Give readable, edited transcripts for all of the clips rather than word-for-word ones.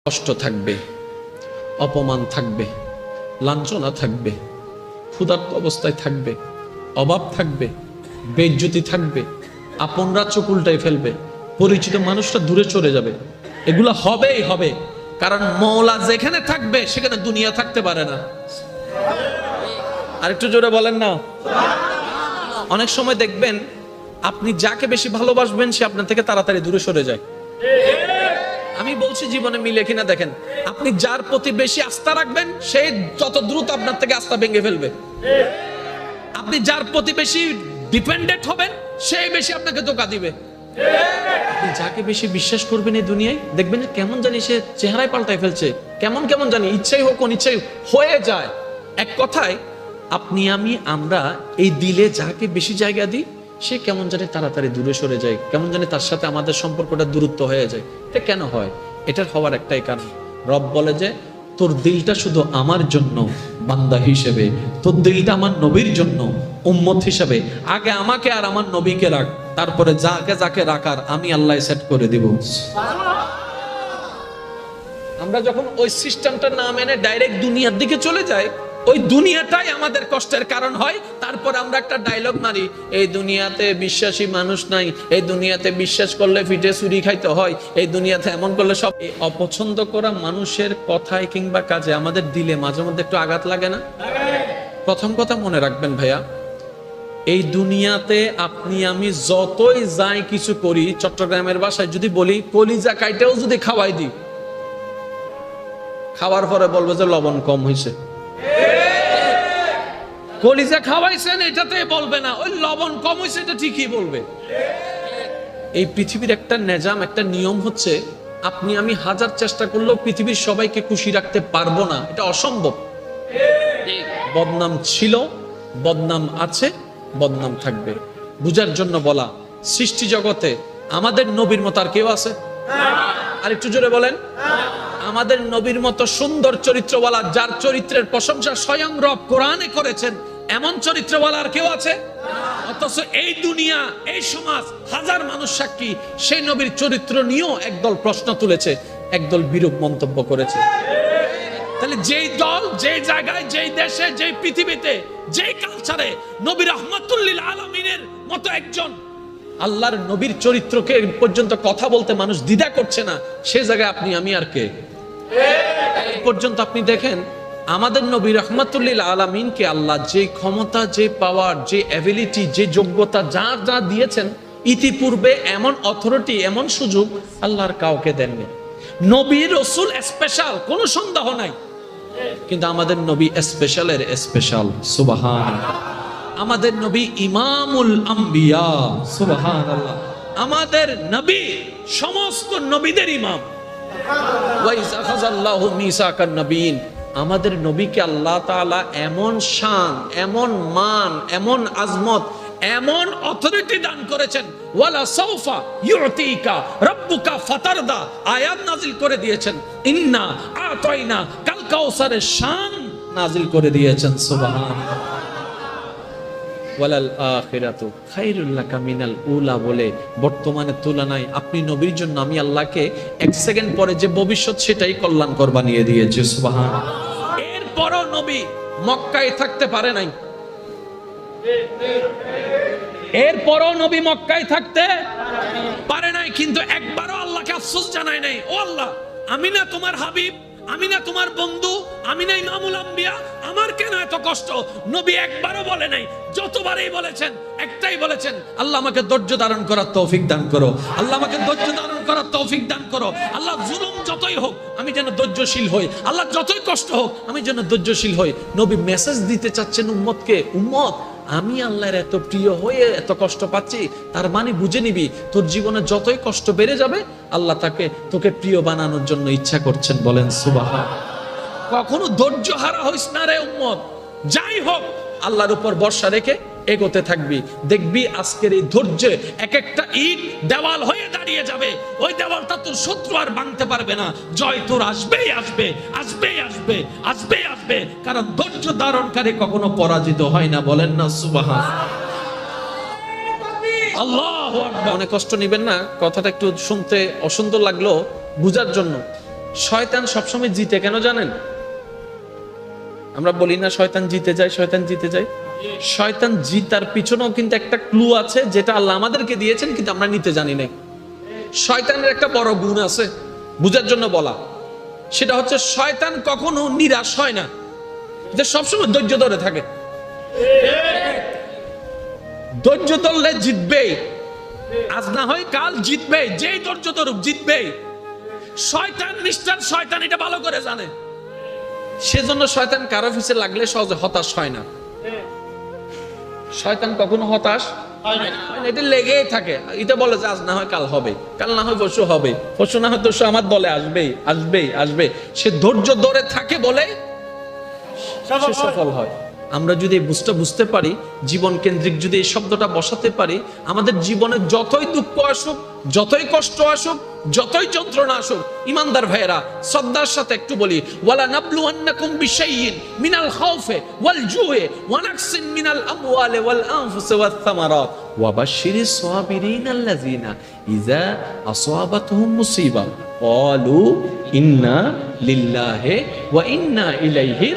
কষ্ট থাকবে, অপমান থাকবে, লাঞ্ছনা থাকবে, ক্ষুধার্ত অবস্থায় থাকবে, অভাব থাকবে, বেইজ্জতি থাকবে, আপনরা চোখ উল্টাই ফেলবে, পরিচিত মানুষরা দূরে চলে যাবে। এগুলো হবেই হবে, কারণ মওলা যেখানে থাকবে সেখানে দুনিয়া থাকতে পারে না। আর একটু জোরে বলেন না। অনেক সময় দেখবেন আপনি যাকে বেশি ভালোবাসবেন সে আপনার থেকে তাড়াতাড়ি দূরে সরে যায়। আমি বলছি জীবনে মিলে কিনা দেখেন, আপনি যার প্রতি বেশি আস্থা রাখবেন সে যত দ্রুত আপনার থেকে আস্থা ভেঙে ফেলবে। আপনি যার প্রতি বেশি ডিপেন্ডেন্ট হবেন সেই বেশি আপনাকে ধোঁকা দিবে। আপনি যাকে বেশি বিশ্বাস করবেন এই দুনিয়ায় দেখবেন যে কেমন জানি সে চেহারায় পাল্টাই ফেলছে, কেমন কেমন জানি ইচ্ছাই হোক অনিচ্ছাই হয়ে যায়। এক কথায় আপনি আমরা এই দিলে যাকে বেশি জায়গা দিই সে কেমন জানি তাড়াতাড়ি দূরে সরে যায়, কেমন জানি তার সাথে আমাদের সম্পর্কটা দূরত্ব হয়ে যায়। এটা কেন হয়? এটার হওয়ার একটাই কারণ, রব বলে যে তোর দিলটা শুধু আমার জন্য বান্দা হিসেবে, তোর দিলটা আমার নবীর জন্য উম্মত হিসেবে, আগে আমাকে আর আমার নবীকে রাখ, তারপরে যাকে যাকে রাখার আমি আল্লাহ সেট করে দিব। আমরা যখন ওই সিস্টেমটা না মেনে ডাইরেক্ট দুনিয়ার দিকে চলে যাই, ওই দুনিয়াটাই আমাদের কষ্টের কারণ হয়। তারপর আমরা একটা ডায়লগ মারি, এই দুনিয়াতে বিশ্বাসী মানুষ নাই, এই দুনিয়াতে বিশ্বাস করলে পিঠে ছুরি খাইতে হয়, এই দুনিয়াতে এমন করলে সব। এই অপছন্দ করা মানুষের কথায় কিংবা কাজে আমাদের দিলে মাঝে মধ্যে একটু আঘাত লাগে না? প্রথম কথা মনে রাখবেন ভাইয়া, এই দুনিয়াতে আপনি আমি যতই যাই কিছু করি, চট্টগ্রামের ভাষায় যদি বলি কলিজা কাইটাও যদি খাওয়াই দিই, খাওয়ার পরে বলবে যে লবণ কম হয়েছে। কলিজা খাওয়াইছেন এটাতে বলবে না, ওই লবণ কম হয়েছে এটা ঠিকই বলবে। এই পৃথিবীর একটা নিজাম, একটা নিয়ম হচ্ছে আপনি আমি হাজার চেষ্টা করলেও পৃথিবীর সবাইকে খুশি রাখতে পারবো না, এটা অসম্ভব। বদনাম ছিল, বদনাম আছে, বদনাম থাকবে। বুঝার জন্য বলা, সৃষ্টি জগতে আমাদের নবীর মতো আর কেউ আছে? আর একটু জোরে বলেন। আমাদের নবীর মতো সুন্দর চরিত্রওয়ালা, যার চরিত্রের প্রশংসা স্বয়ং রব কোরআনে করেছেন, এমন চরিত্রওয়ালা আর কেউ আছে? অথচ এই দুনিয়া, এই সমাজ, হাজার মানুষ সাক্ষী সেই নবীর চরিত্র নিয়েও একদল প্রশ্ন তুলেছে, একদল বিরূপ মন্তব্য করেছে। তাহলে যেই দল, যেই জায়গায়, যেই দেশে, যেই পৃথিবীতে, যেই কালচারে নবী রাহমাতুল লিল আলামিনের মতো একজন আল্লাহর নবীর চরিত্রকে পর্যন্ত কথা বলতে মানুষ দ্বিধা করছে না, সে জায়গায় আপনি আমি আর কে? এই পর্যন্ত আপনি দেখেন আমাদের নবী রাহমাতুল লিল আলামিনকে আল্লাহ যে ক্ষমতা, যে পাওয়ার, যে অ্যাবিলিটি, যে যোগ্যতা যা যা দিয়েছেন, ইতিপূর্বে এমন অথরিটি, এমন সুযোগ আল্লাহর কাউকে দেননি। নবী রাসূল স্পেশাল, কোনো সন্দেহ নাই, কিন্তু আমাদের নবী স্পেশালের স্পেশাল। সুবহানাল্লাহ। আমাদের নবী ইমামুল আম্বিয়া। সুবহানাল্লাহ। আমাদের নবী সমস্ত নবীদের ইমাম। ওয়া ইয আখাযাল্লাহু মিসাকান নবিয়্যিন। আমাদের নবীকে আল্লাহ তাআলা এমন শান, এমন মান, এমন আজমত, এমন অথরিটি দান করেছেন, ওয়ালা সাউফা ইউতিকা রাব্বুকা ফাতারদা আয়াত নাজিল করে দিয়েছেন, ইন্না আতাইনা কাল কাউসারের শান নাজিল করে দিয়েছেন। সুবহানাল্লাহ। ওয়ালাল আখিরাতু খায়রুল লাকা মিনাল উলা বলে বর্তমানের তুলনায় আপনি নবীর জন্য আমি আল্লাহকে এক সেকেন্ড পরে যে ভবিষ্যৎ সেটাই কল্যাণকর বানিয়ে দিয়েছি। সুবহানাল্লাহ। এরপরও নবী মক্কায় থাকতে পারে নাই, এরপরও নবী মক্কায় থাকতে পারে নাই, কিন্তু একবারও আল্লাহকে আফসোস জানায় নাই, ও আল্লাহ আমি না তোমার হাবিব, আমি না তোমার বন্ধু, আমি না ইমামুল আম্বিয়া, আমার কেন এত কষ্ট? নবী একবারও বলে নাই। যতবারই বলেছেন একটাই বলেছেন, আল্লাহ আমাকে ধৈর্য ধারণ করার তৌফিক দান করো, আল্লাহ আমাকে ধৈর্য ধারণ করার তৌফিক দান করো। আল্লাহ জুলুম যতই হোক আমি যেন ধৈর্যশীল হই, আল্লাহ যতই কষ্ট হোক আমি যেন ধৈর্যশীল হই। নবী মেসেজ দিতে চাচ্ছেন উম্মতকে, উম্মত আমি আল্লাহর এত প্রিয় হয়ে এত কষ্ট পাচ্ছি, তার মানে বুঝে নিবি তোর জীবনে যতই কষ্ট বেড়ে যাবে আল্লাহ তোকে প্রিয় বানানোর জন্য ইচ্ছা করছেন। বলেন সুবহানাল্লাহ। কখনো ধৈর্য হারা হইস না রে উম্মত, যাই হোক আল্লাহর উপর ভরসা রেখে এগোতে থাকবি, দেখবি আজকের এই ধৈর্যে এক একটা ইট দেওয়াল হয়ে দাঁড়িয়ে যাবে, ওই দেওয়ালটা তোর শত্রু আর ভাঙতে পারবে না, জয় তোর আসবেই আসবে, আসবেই আসবে, আসবেই আসবে, কারণ ধৈর্য ধারণকারী কখনো পরাজিত হয় না। বলেন না সুবহানাল্লাহ। আল্লাহু আকবার। অনেক কষ্ট নেবেন না, কথাটা একটু শুনতে অসুন্দর লাগলো বুঝার জন্য। শয়তান সবসময় জিতে কেন জানেন? আমরা বলি না শয়তান জিতে যায়, শয়তান জিতে যায়। শয়তান জিতার পিছনেও কিন্তু একটা ক্লু আছে, যেটা আল্লাহ আমাদেরকে দিয়েছেন, কিন্তু আমরা নিতে জানি না। শয়তানের একটা বড় গুণ আছে, বুঝার জন্য বলা। সেটা হচ্ছে শয়তান কখনো নিরাশ হয় না, যে সবসময় ধৈর্য ধরে থাকে। ধৈর্য ধরলে জিতবে, আজ না হয় কাল জিতবে, যেই ধৈর্য ধরুক জিতবে। শয়তান মিস্টার শয়তান এটা ভালো করে জানে, সেজন্য শয়তান কারো পিছে লাগলে সহজে হতাশ হয় না। শয়তান কখনো হতাশ হয় না, এটা লেগেই থাকে। এটা বলে যে আজ না হয় কাল হবে, কাল না হয় পরশু হবে, পরশু না হয় তরশু আমার দলে আসবেই আসবেই আসবে। সে ধৈর্য ধরে থাকে বলে সে সফল হয়। আমরা যদি এই বুঝতে পারি, জীবন কেন্দ্রিক যদি এই শব্দটা বসাতে পারি, আমাদের জীবনে যতই দুঃখ আসুক, যতই কষ্ট আসুক, যতই যন্ত্রণা আসুক, ইমানদার ভাইয়েরা শ্রদ্ধার সাথে একটু বলি, ওয়ালা নাবলুওয়ান্নাকুম বিশাইইন মিনাল খাউফি ওয়াল জুই ওয়া নাকসিন মিনাল আমওয়ালি ওয়াল আনফুসি ওয়াস সামারাত ওয়া বাশশিরিস সাবিরিনাল্লাযিনা ইযা আসাবাতহুম মুসিবা ক্বালু ইন্না লিল্লাহি ওয়া ইন্না ইলাইহি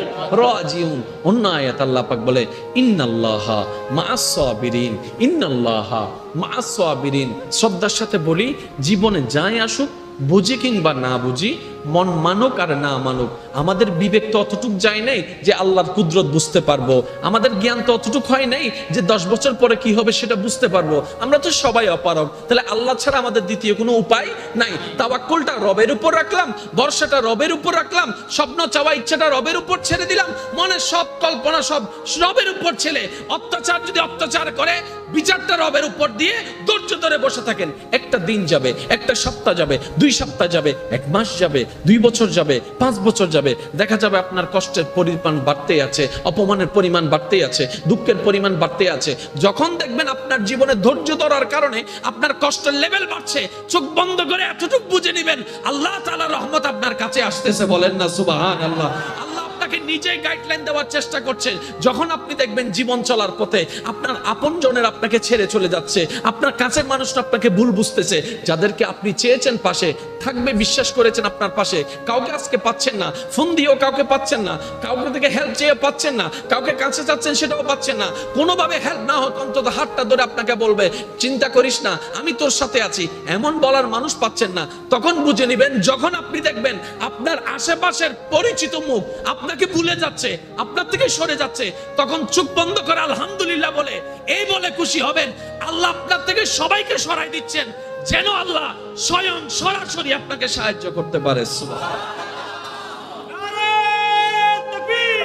রাজিউন। অন্য আয়াত আল্লাহ পাক বলে ইন্নাল্লাহা মাআস সাবিরিন, ইন্নাল্লাহা মাআস সাবিরিন। শ্রদ্ধার সাথে বলি, জীবনে যাই আসুক, বুঝি কিংবা না বুঝি, মন মানুক আর না মানুক, আমাদের বিবেক তো অতটুক যায় নাই যে আল্লাহর কুদরত বুঝতে পারবো। আমাদের জ্ঞান তো অতটুক হয় নাই যে 10 বছর পরে কি হবে সেটা বুঝতে পারবো। আমরা তো সবাই অপারগ। তাহলে আল্লাহ ছাড়া আমাদের দ্বিতীয় কোনো উপায় নাই। তাওয়াক্কুলটা রবের উপর রাখলাম, ভরসাটা রবের উপর রাখলাম, স্বপ্ন চাওয়া ইচ্ছাটা রবের উপর ছেড়ে দিলাম, মনের সব কল্পনা সব রবের উপর ছেড়ে, অত্যাচার যদি অত্যাচার করে বিচারটা রবের উপর দিয়ে ধৈর্য ধরে বসে থাকেন। একটা দিন যাবে, একটা সপ্তাহ যাবে, 2 সপ্তাহ যাবে, 1 মাস যাবে, 2 বছর যাবে, 5 বছর যাবে, দেখা যাবে আপনার কষ্টের পরিমাণ বাড়তেই আছে, অপমানের পরিমাণ বাড়তেই আছে, দুঃখের পরিমাণ বাড়তেই আছে। যখন দেখবেন আপনার জীবনে ধৈর্য ধরার কারণে আপনার কষ্টের লেভেল বাড়ছে, চোখ বন্ধ করে এতটুকু বুঝে নেবেন আল্লাহ তাআলার রহমত আপনার কাছে আসতেছে। বলেন না সুবহানাল্লাহ। আল্লাহ আপনাকে নিজেই গাইডলাইন দেওয়ার চেষ্টা করছেন। যখন আপনি দেখবেন জীবন চলার পথে আপনার আপনজনের আপনাকে ছেড়ে চলে যাচ্ছে, আপনার কাছের মানুষরা আপনাকে ভুল বুঝতেছে, যাদেরকে আপনি চেয়েছেন পাশে থাকবে, বিশ্বাস করেছেন আপনার পাশে, কাউকে আজকে পাচ্ছেন না, ফোন দিয়েও কাউকে পাচ্ছেন না, কাউকে থেকে হেল্প চেয়ে পাচ্ছেন না, কাউকে কাছে চাচ্ছেন সেটাও পাচ্ছেন না, কোনোভাবে হেল্প না হোক অন্তত হাতটা ধরে আপনাকে বলবে চিন্তা করিস না, আমি তোর সাথে আছি, এমন বলার মানুষ পাচ্ছেন না। তখন বুঝে নেবেন, যখন আপনি দেখবেন আপনার আশেপাশের পরিচিত মুখ আপনাকে ভুলে যাচ্ছে, আপনার থেকে সরে যাচ্ছে, তখন চোখ বন্ধ করে আলহামদুলিল্লাহ বলে এই বলে খুশি হবেন আল্লাহ আপনার থেকে সবাইকে সরাই দিচ্ছেন, যেন আল্লাহ স্বয়ং সরাসরি আপনাকে সাহায্য করতে পারে।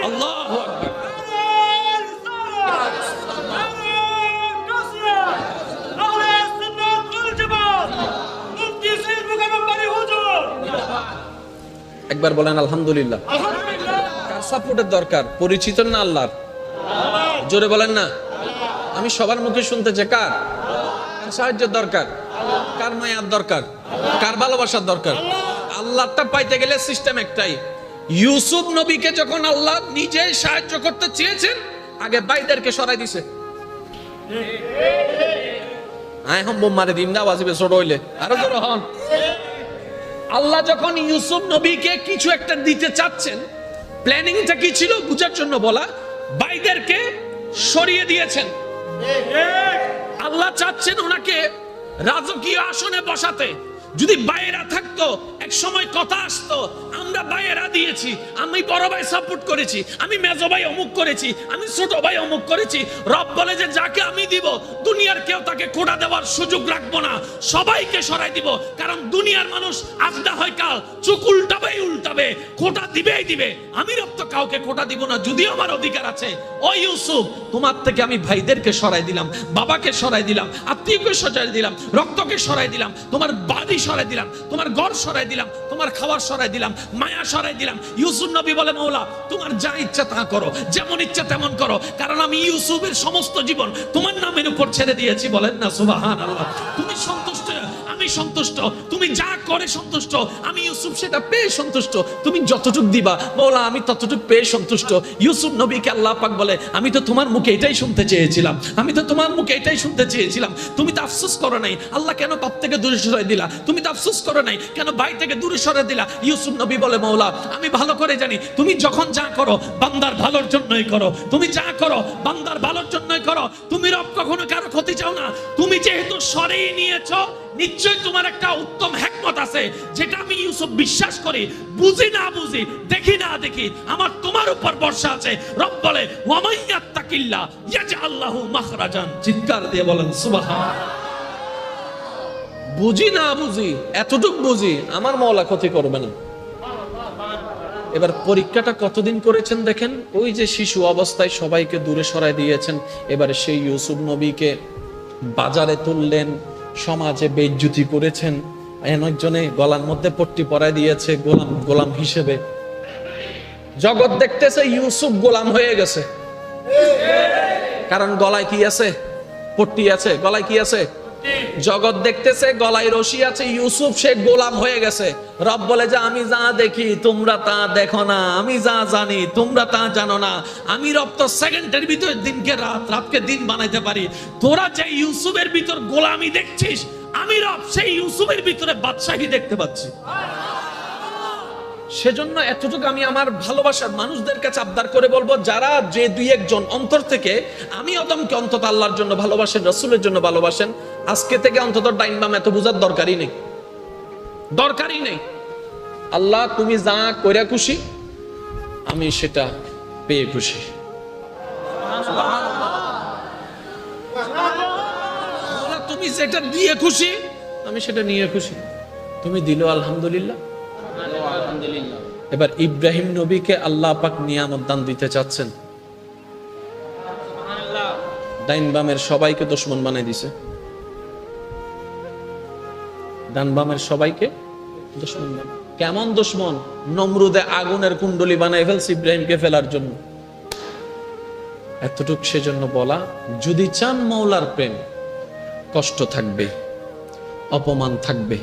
আল্লাহু আকবার। একবার বলেন আলহামদুলিল্লাহ। কার সাপোর্টের দরকার? পরিচিত না আল্লাহর? জোরে বলেন না। আমি সবার মুখে শুনতে চাই, কার সাহায্যের দরকার, কার মায়ার দরকার, কার ভালোবাসার দরকার? আল্লাহটা পাইতে গেলে সিস্টেম একটাই। ইউসুফ নবীকে যখন আল্লাহ নিজেই সাহায্য করতে চেয়েছেন, আগে ভাইদেরকে সরাই দিছে। আয় হম মারে দিমদা বাজিবে ছোট হইলে আরো জোরে হন। আল্লাহ যখন ইউসুফ নবীকে কিছু একটা দিতে চাচ্ছেন, প্ল্যানিংটা কি ছিল বুঝার জন্য বলা, ভাইদেরকে সরিয়ে দিয়েছেন। আল্লাহ চাচ্ছেন ওনাকে রাজকীয় আসনে বসাতে। যদি বাইরা থাকতো, এক সময় কথা আসতো, আমরা বাইরা দিয়েছি, আমি বড় ভাই সাপোর্ট করেছি, আমি মেজো ভাই অমুক করেছি, আমি ছোট ভাই অমুক করেছি। রব বলে যে যাকে আমি দিব, দুনিয়ার কেউ তাকে কোটা দেওয়ার সুযোগ রাখবো না, সবাইকে সরাই দিব। কারণ দুনিয়ার মানুষ আজ না হয় কাল চোখ উল্টাবে, কোটা দিবেই দিবে। আমি রব তো কাউকে কোটা দিব না, যদিও আমার অধিকার আছে। ও ইউসুফ, তোমার থেকে আমি ভাইদেরকে সরাই দিলাম, বাবাকে সরাই দিলাম, আত্মীয়কে সরাই দিলাম, রক্তকে সরাই দিলাম, তোমার বাড়ি সরাই দিলাম, তোমার ঘর সরাই দিলাম, তোমার খাবার সরাই দিলাম, মায়া সরাই দিলাম। ইউসুফ নবী বলে মওলা তোমার যা ইচ্ছা তা করো, যেমন ইচ্ছা তেমন করো, কারণ আমি ইউসুফের সমস্ত জীবন তোমার নামের উপর ছেড়ে দিয়েছি। বলেন না সুবহানাল্লাহ। তুমি সন্তুষ্ট, আমি আমি সন্তুষ্ট, তুমি যা করে সন্তুষ্ট, আমি ইউসুফ সেটা পেয়ে সন্তুষ্ট, তুমি যতটুক দিবা মওলা আমি ততটুক পেয়ে সন্তুষ্ট। ইউসুফ নবীকে আল্লাহ পাক বলে, আমি তো তোমার মুখে এটাই শুনতে চেয়েছিলাম, আমি তো তোমার মুখে এটাই শুনতে চেয়েছিলাম। তুমি তো আফসোস করো নাই আল্লাহ কেন পাপ থেকে দূরে সরাই দিলা, তুমি তো আফসোস করো নাই কেন ভাই থেকে দূরে সরে দিলা। ইউসুফ নবী বলে, মওলা আমি ভালো করে জানি তুমি যখন যা করো বান্দার ভালোর জন্যই করো, তুমি যা করো বান্দার ভালোর জন্যই করো, তুমি রব কখনো কারো ক্ষতি চাও না। তুমি যেহেতু সরেই নিয়েছো, নিশ্চয়ই তোমার একটা উত্তম হিকমত আছে, যেটা আমি ইউসুফ বিশ্বাস করি, বুঝি না বুঝি, দেখি না দেখি, আমার তোমার উপর ভরসা আছে। রব বলে, ওয়া মাইয়াত্তাকিল্লাহ ইয়াজআল লাহু মাখরাজান। চিৎকার দিয়ে বলেন সুবহানাল্লাহ। বুঝি না বুঝি, এতটুক বুঝি, আমার মওলা ক্ষতি করবে না। এবার পরীক্ষাটা কতদিন করেছেন দেখেন, ওই যে শিশু অবস্থায় সবাইকে দূরে সরাই দিয়েছেন, এবারে সেই ইউসুফ নবীকে বাজারে তুললেন, সমাজে বেইজ্জতি করেছেন, একজনে গলার মধ্যে পট্টি পরাই দিয়েছে গোলাম গোলাম হিসেবে। জগৎ দেখতেছে ইউসুফ গোলাম হয়ে গেছে, কারণ গলায় কি আছে? পট্টি আছে। গলায় কি আছে? জগৎ দেখতেছে গলায় রশি আছে, ইউসুফ সে গোলাম হয়ে গেছে। রব বলে যে আমি যা দেখি তোমরা তা দেখো না, আমি যা জানি তোমরা তা জানো না। আমি রব তো সেকেন্ডের ভিতরে দিনকে রাত, রাতকে দিন বানাইতে পারি। তোরা যে ইউসুফের ভিতর গোলামি দেখছিস, আমি রব সেই ইউসুফের ভিতরে বাদশাহী দেখতে পাচ্ছি। সেজন্য এতটুকু আমি আমার ভালোবাসার মানুষদের কাছে আবদার করে বলবো, যারা যে দুই একজন অন্তর থেকে আমি অদমকে অন্তত আল্লাহর জন্য ভালোবাসেন, রাসূলের জন্য ভালোবাসেন, আজকে থেকে অন্তত ডাইন বাম এত বুঝার দরকারই নেই, দরকারই নেই। আল্লাহ তুমি যা কইরা খুশি আমি সেটা পেয়ে খুশি। তুমি যেটা দিয়ে খুশি আমি সেটা নিয়ে খুশি। তুমি দিল আলহামদুলিল্লাহ। এবার ইব্রাহিম নবীকে আল্লাহ পাক নিয়ামত দান দিতে চাচ্ছেন, ডাইন বামের সবাইকে দুশমন বানাই দিছে, ডান বামের সবাইকে দুশমন বানাই। কেমন দুশমন? নমরুদে আগুনের কুণ্ডলি বানাই ফেলছে ইব্রাহিমকে ফেলার জন্য। এতটুক সেজন্য বলা, যদি চান মওলার প্রেম, কষ্ট থাকবে, অপমান থাকবে,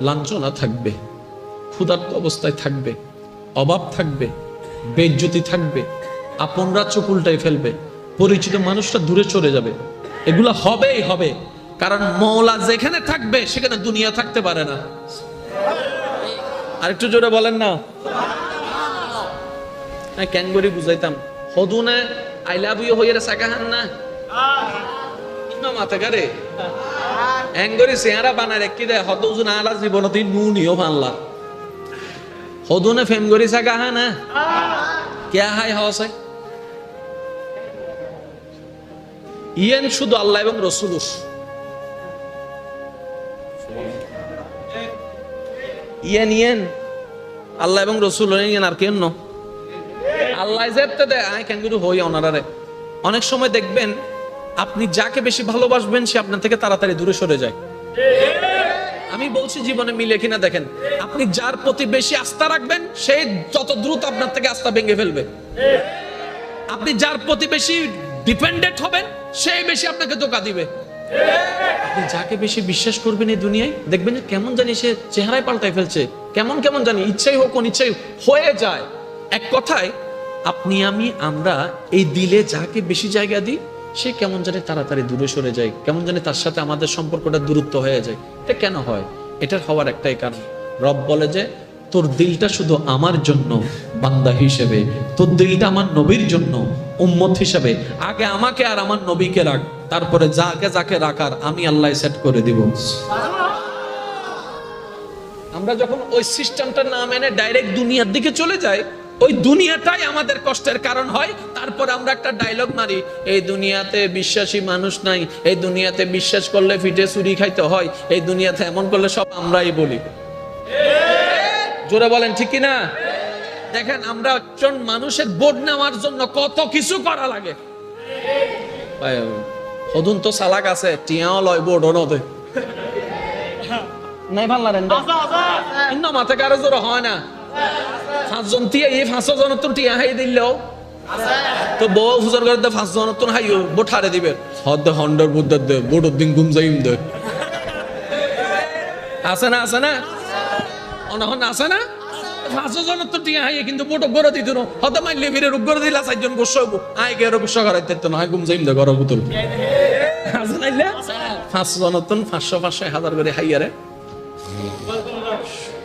লাঞ্ছনা থাকবে, ক্ষুধার্ত অবস্থায় থাকবে, অভাব থাকবে, বেইজ্জতি থাকবে, আপনরা চোখ উল্টাই ফেলবে, পরিচিত মানুষটা দূরে চলে যাবে, এগুলো হবেই হবে। কারণ মওলা যেখানে থাকবে সেখানে দুনিয়া থাকতে পারে না। আরেকটু জোরে বলেন না। কেন করে বুঝাইতাম, হদুনে আই লাভ ইউ হইরে সাকাহান না ইমা মাথা করে এঙ্গরি চেহারা বানায় রেখে দেয়, হদুন আলা জীবনতে নুনিও বানলা হদুনে ফেম করি সাকাহা না কে হাই হওয়া ইয়েন শুধু আল্লাহ এবং রসুল, ইয়েন ইয়েন আল্লাহ এবং রসুল ইয়েন, আর কেন আল্লাহ যেতে দেয় আয় কেন গুরু হই ওনারে। অনেক সময় দেখবেন আপনি যাকে বেশি ভালোবাসবেন সে আপনার থেকে তাড়াতাড়ি দূরে সরে যায়। আমি বলছি জীবনে মিলে কিনা দেখেন, আপনি যার প্রতি বেশি আস্থা রাখবেন সে যত দ্রুত আপনার থেকে আস্থা ভেঙে ফেলবে। আপনি যার প্রতি বেশি ডিপেন্ডেন্ট হবেন সেই বেশি আপনাকে ধোঁকা দিবে। আপনি যাকে বেশি বিশ্বাস করবেন এই দুনিয়ায় দেখবেন যে কেমন জানি সে চেহারায় পাল্টাই ফেলছে, কেমন কেমন জানি ইচ্ছাই হোক অনিচ্ছাই হয়ে যায়। এক কথায় আপনি আমি আমরা এই দিলে যাকে বেশি জায়গা দিই সে কেমন জানি তাড়াতাড়ি দূরে সরে যায়, কেমন জানি তার সাথে আমাদের সম্পর্কটা দূরত্ব হয়ে যায়। এটা কেন হয়? এটার হওয়ার একটাই কারণ, রব বলে যে তোর দিলটা শুধু আমার জন্য বান্দা হিসেবে, তোর দিলটা আমার নবীর জন্য উম্মত হিসেবে, আগে আমাকে আর আমার নবীকে রাখ, তারপরে যাকে যাকে রাখার আমি আল্লাহ সেট করে দিব। আমরা যখন ওই সিস্টেমটা না মেনে ডাইরেক্ট দুনিয়ার দিকে চলে যাই, ওই দুনিয়াটাই আমাদের কষ্টের কারণ হয়। তারপর আমরা একটা ডায়লগ মারি, এই দুনিয়াতে বিশ্বাসী মানুষ নাই, এই দুনিয়াতে বিশ্বাস করলে ফিটে চুরি খাইতে হয়, এই দুনিয়াতে এমন করলে সব আমরাই বলি। জোরে বলেন ঠিক কি না? দেখেন আমরা একজন মানুষের বোর্ড নেওয়ার জন্য কত কিছু করা লাগে। হদুন তো সালাক আছে, টিয়াও লয় বোর্ডও নদে নাই ভাল লাগেন না মাথা কারো জোর হয় না। পাঁচজন টিয়া এই 500 জনের তো টিয়া হাই দিলেও তো বউ হুজুর করে 5 জনের তো হাইও বোট হারে দিবে হদ হন্ডর বুদ্ধ দে বোট দিন ঘুম যাইম দে আছে না আছে না অনহন আছে না 500 জন তো টিয়া হাইয়ে কিন্তু বড় গড় দিত না হতে মাইলে ফিরে রূপ গড় দিলা 4 জন গোসো আই গে রূপ সগারাইতে তো না ঘুম যাইম দে গড় বুতল আছে নাইলে 500 জন তো 500 500 1000 করে হাইয়ারে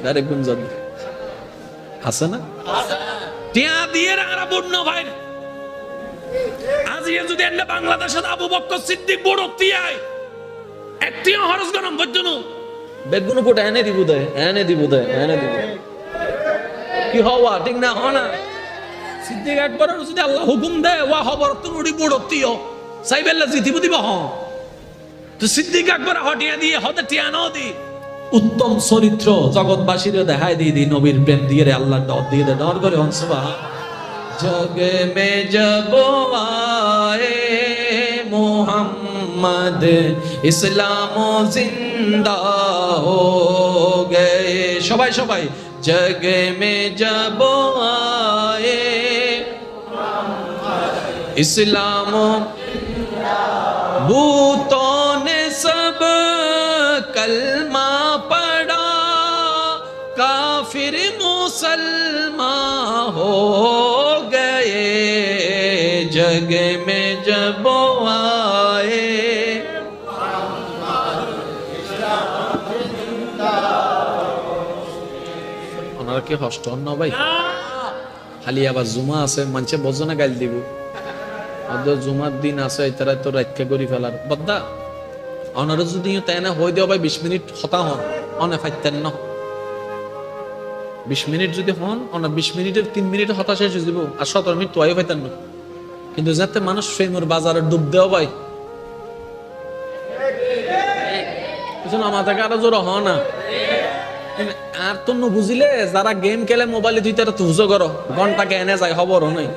ডাইরেক্ট ঘুম যাবে আছে না আছে টিয়া দিয়ে আর বন্য ভাই আজ যদি এন্ড বাংলাদেশে আবু বকর সিদ্দিক বড় টিয়াই একটিও হরস গরম বজ্জনু বেগুন পোটা এনে দিব কি হওয়া ঠিক না হনা সিদ্দিক একবার যদি আল্লাহ হুকুম দেয় ওয়া খবর তো উড়ি বড় টিও সাইবেল্লা জিতিব দিব হ তো সিদ্দিক একবার হটিয়া দিয়ে হতে টিয়া নাও দি উত্তম চরিত্র জগৎবাসীর দেখায় দি নবীর প্রেম দিয়ে রে আল্লাহ ডর দিয়ে দে ডর করে হন সুবহান जग में जब आए मोहम्मद इस्लाम जिंदा हो गए सबाई सबाई जग में जब आए इस्लाम भूतों ने सब कलमा पढ़ा काफिर मुसलमान हो जग में जब आए ওনারা কি হষ্ট হন না ভাই খালি আবার জুমা আছে মানুষে বজনা গাইল দিব জুমার দিন আছে তারা তো রাতকে করি ফেলার বদ্দা ওনারা যদি তাই না হয়ে দেওয়া ভাই 20 মিনিট হতা হন অনে ফাইতেন না 20 মিনিট যদি হন ওনা 20 মিনিটের 3 মিনিট হতা শেষ হয়ে যাব আর 17 মিনিট তোয়াই ফাইতেন না কিন্তু যাতে মানুষ ফেমর বাজারে ডুব দেওয়া ভাই আমাদের আরো জোর হ না আর তো বুঝিলে যারা গেম খেলে মোবাইলে তুই তারা তুজো করো ঘন্টাকে এনে যায় খবর নাই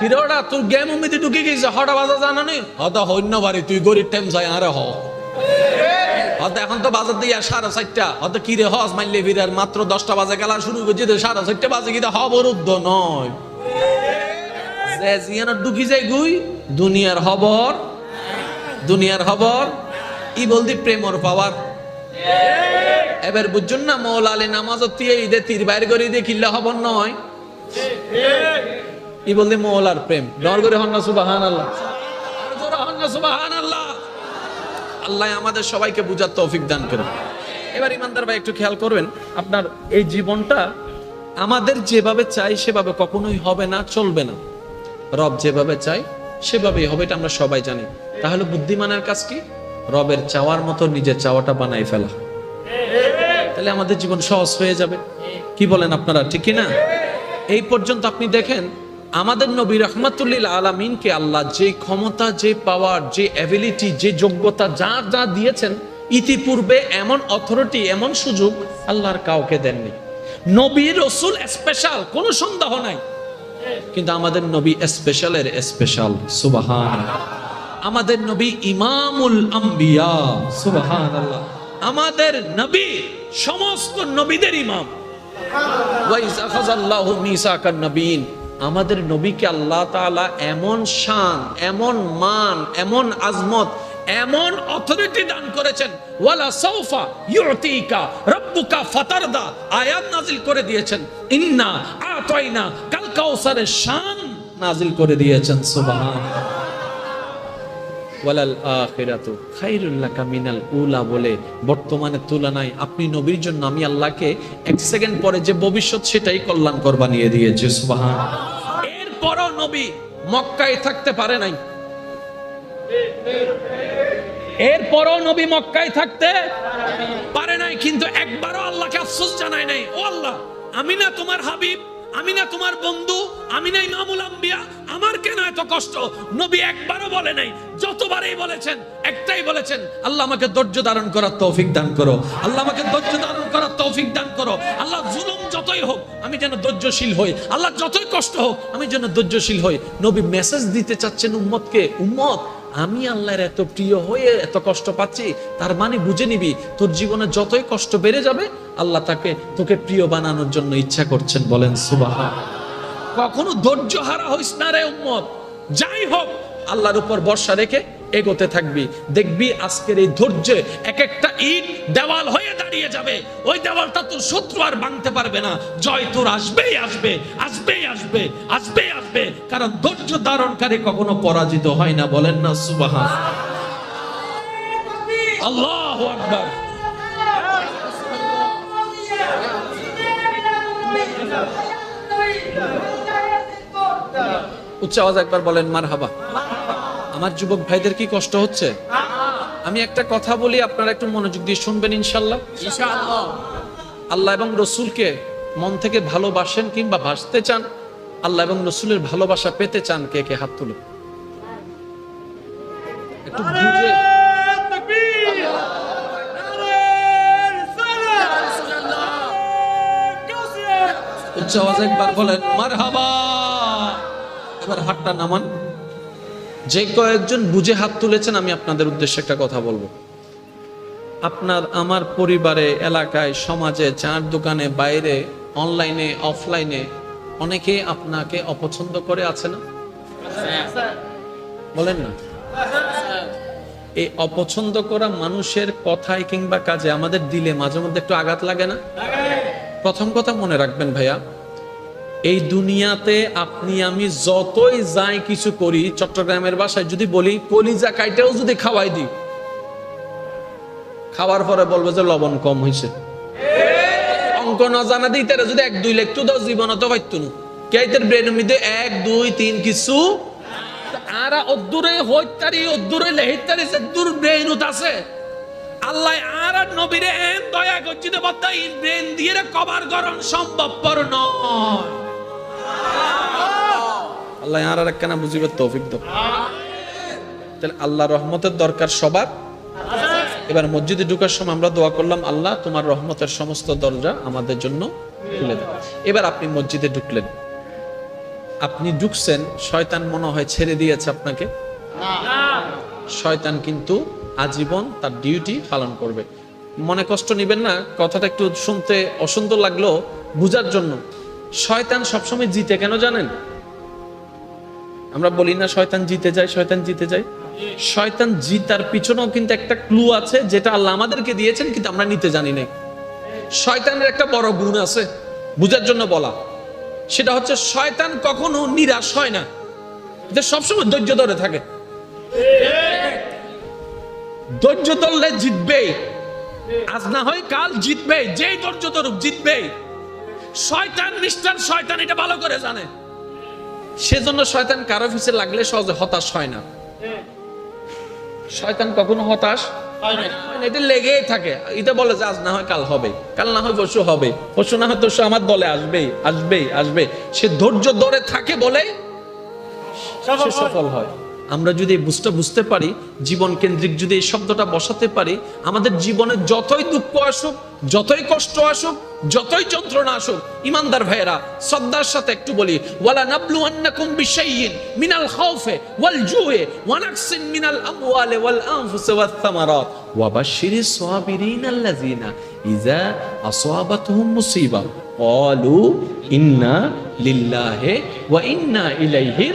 হিরোটা তোর গেম উমিতে ঢুকে গেছে হঠাৎ বাজার জানা নেই হয়তো হইন্য বাড়ি তুই গরিব টাইম যায় আরে হয়তো এখন তো বাজার দিয়ে 4:30 হয়তো কি রে হস মাইলে ফিরার মাত্র 10টা বাজে খেলা শুরু করছে 4:30 বাজে কিন্তু অবরুদ্ধ নয় ঢুকি যায় গুই দুনিয়ার খবর ই বলদি প্রেমর পাওয়ার এবার বুঝুন না মৌলা আলী নামাজ ঈদে তীর বাইর করে দিয়ে কিল্লা খবর নয় ই বলদি মৌলার প্রেম ডর করে হন না সুবহানাল্লাহ সুবহানাল্লাহ আল্লাহ আমাদের সবাইকে বুঝার তৌফিক দান করুন এবার ইমানদার ভাই একটু খেয়াল করবেন আপনার এই জীবনটা আমাদের যেভাবে চাই সেভাবে কখনোই হবে না চলবে না রব যেভাবে চাই সেভাবেই হবে এটা আমরা সবাই জানি তাহলে বুদ্ধিমানের কাজ কি রবের চাওয়ার মতো নিজের চাওয়াটা বানাই ফেলা তাহলে আমাদের জীবন সহজ হয়ে যাবে কি বলেন আপনারা ঠিক কি না এই পর্যন্ত আপনি দেখেন আমাদের নবী রাহমাতুল্লিল আলামিনকে আল্লাহ যে ক্ষমতা যে পাওয়ার যে অ্যাবিলিটি যে যোগ্যতা যা যা দিয়েছেন ইতিপূর্বে এমন অথরিটি এমন সুযোগ আল্লাহর কাউকে দেননি নবী রাসূল স্পেশাল কোনো সন্দেহ নাই কিন্তু আমাদের নবী স্পেশালের স্পেশাল সুবহানাল্লাহ আমাদের নবী ইমামুল আম্বিয়া সুবহানাল্লাহ আমাদের নবী সমস্ত নবীদের ইমাম ওয়া ইজ আখাযাল্লাহু মিসাকান নবিয়িন আমাদের নবীকে আল্লাহ তাআলা এমন শান এমন মান এমন আজমত এমন অথরিটি দান করেছেন ওয়ালা সাউফা ইউতিকা রাব্বুকা ফাতারদা আয়াত নাজিল করে দিয়েছেন ইন্না আতাইনা কাল কাউসারের শান নাজিল করে দিয়েছেন সুবহানাল্লাহ ওয়ালাল আখিরাতু খায়রুল লাকা মিনাল উলা বলে বর্তমানে তুলনায় আপনি নবীর জন্য আমি আল্লাহকে 1 সেকেন্ড পরে যে ভবিষ্যৎ সেটাই কল্যাণকর বানিয়ে দিয়েছি সুবহানাল্লাহ এরপরও নবী মক্কায় থাকতে পারে নাই এরপরও নবী মক্কায় থাকতে পারে নাই কিন্তু একবারও আল্লাহকে আফসোস জানায় নাই ও আল্লাহ আমি না তোমার হাবিব আমি না তোমার বন্ধু আমি না ইমামুল আম্বিয়া আমার কেন এত কষ্ট নবী একবারও বলে নাই যতবারই বলেছেন একটাই বলেছেন আল্লাহ আমাকে ধৈর্য ধারণ করার তৌফিক দান করো আল্লাহ আমাকে ধৈর্য ধারণ করার তৌফিক দান করো আল্লাহ জুলুম যতই হোক আমি যেন ধৈর্যশীল হই আল্লাহ যতই কষ্ট হোক আমি যেন ধৈর্যশীল হই নবী মেসেজ দিতে চাচ্ছেন উম্মতকে উম্মত আমি আল্লাহর এত প্রিয় হয়ে এত কষ্ট পাচ্ছি তার মানে বুঝে নিবি তোর জীবনে যতই কষ্ট বেড়ে যাবে আল্লাহ তোকে প্রিয় বানানোর জন্য ইচ্ছা করছেন বলেন সুবহানাল্লাহ কখনো ধৈর্য হারা হইস না রে উম্মত যাই হোক আল্লাহর উপর ভরসা রেখে এগোতে থাকবি, দেখবি আজকের এই ধৈর্যে এক একটা ইট দেওয়াল হয়ে দাঁড়িয়ে যাবে। ওই দেওয়ালটা তোর শত্রু আর ভাঙতে পারবে না। জয় তোর আসবেই আসবে, আসবেই আসবে, আসবেই আসবে, কারণ ধৈর্য ধারণকারী কখনো পরাজিত হয় না। বলেন না সুবহান আল্লাহু আকবার। উচ্চ আওয়াজ একবার বলেন মারহাবা। আমার যুবক ভাইদের কি কষ্ট হচ্ছে? আমি একটা কথা বলি, আপনারা একটু মনোযোগ দিয়ে শুনবেন ইনশাআল্লাহ। আল্লাহ এবং রসুলকে মন থেকে ভালোবাসেন কিংবা ভাসতে চান, আল্লাহ এবং রসুলের ভালোবাসা পেতে চান, কে কে হাত তুলে একটু বুঝে। উচ্চ আওয়াজে একবার বলেন মারহাবা। এবার হাতটা নামান। যে কয়েকজন বুঝে হাত তুলেছেন, আমি আপনাদের উদ্দেশ্যে একটা কথা বলবো। আপনার আমার পরিবারে, এলাকায়, সমাজে, চার দোকানে, বাইরে, অনলাইনে, অফলাইনে অনেকে আপনাকে অপছন্দ করে আছে না? বলেন না। এই অপছন্দ করা মানুষের কথায় কিংবা কাজে আমাদের দিলে মাঝে মধ্যে একটু আঘাত লাগে না? প্রথম কথা মনে রাখবেন ভাইয়া, এই দুনিয়াতে আপনি আমি যতই যাই কিছু করি, চট্টগ্রামের ভাষায় যদি বলি কলিজা কাইটাও যদি খাওয়াই দিই, খাওয়ার পরে বলবে যে লবণ কম হয়েছে। অঙ্ক না জানা দিই তারা যদি 1-2 লিখতো দাও জীবনে তো পাইতো না। কেইতের ব্রেনের মধ্যে 1 2 3 কিছু আর অদ্দুরে হইতারি অদ্দুরে লেহিতারি যে দূর ব্রেইনত আছে। আল্লাহ আর নবীরে এন দয়া গজ্জিতে বদ্দা ইন ব্রেন দিয়ে কভার গরম সম্ভবপর নয়। আল্লাহ আর একখানা বুঝিবে তৌফিক দাও। তাহলে আল্লাহ রহমতের দরকার সবার। এবার মসজিদে ঢোকার সময় আমরা দোয়া করলাম, আল্লাহ তোমার রহমতের সমস্ত দরজা আমাদের জন্য খুলে দাও। এবার আপনি মসজিদে ঢুকলেন, আপনি ঢুকছেন, শয়তান মনে হয় ছেড়ে দিয়েছে আপনাকে? শয়তান কিন্তু আজীবন তার ডিউটি পালন করবে। মনে কষ্ট নিবেন না, কথাটা একটু শুনতে অসুন্দর লাগলো বুঝার জন্য। শয়তান সবসময় জিতে কেন জানেন? আমরা বলি না শয়তান জিতে যায়, শয়তান জিতে যায়। শয়তান জিতার পিছনেও কিন্তু একটা ক্লু আছে, যেটা আল্লাহ আমাদেরকে দিয়েছেন কিন্তু আমরা নিতে জানি না। শয়তানের একটা বড় গুণ আছে, বুঝার জন্য বলা। সেটা হচ্ছে শয়তান কখনো নিরাশ হয় না, সবসময় ধৈর্য ধরে থাকে। ধৈর্য ধরলে জিতবে, আজ না হয় কাল জিতবে। যেই ধৈর্য ধরুক জিতবে। শয়তান নিষ্ঠার শয়তান এটা ভালো করে জানে। সেজন্য শয়তান কারো পিছে লাগলে সহজে হতাশ হয় না। শয়তান কখনো হতাশ হয় না, এটা লেগেই থাকে। এটা বলে যে আজ না হয় কাল হবে, কাল না হয় পরশু হবে, পরশু না হয় তো আমার দলে আসবেই আসবেই আসবে। সে ধৈর্য ধরে থাকে বলে সফল হয়। আমরা যদি এই বুঝতে পারি, জীবন কেন্দ্রিক যদি এই শব্দটা বসাতে পারি, আমাদের জীবনে যতই দুঃখ আসুক, যতই কষ্ট আসুক, যতই যন্ত্রণা আসুক, ইমানদার ভাইয়েরা শ্রদ্ধার সাথে একটু বলি, ওয়ালা নাবলুয়ান্নাকুম বিশাইইন মিনাল খাউফি ওয়াল জুই ওয়া নাকসিন মিনাল আমওয়ালি ওয়াল আনফুসি ওয়াস সামারাত ওয়া বাশশিরিস সাবিরিন আল্লাযিনা ইযা আসাবাতহুম মুসিবা ক্বালু ইন্না লিল্লাহি ওয়া ইন্না ইলাইহি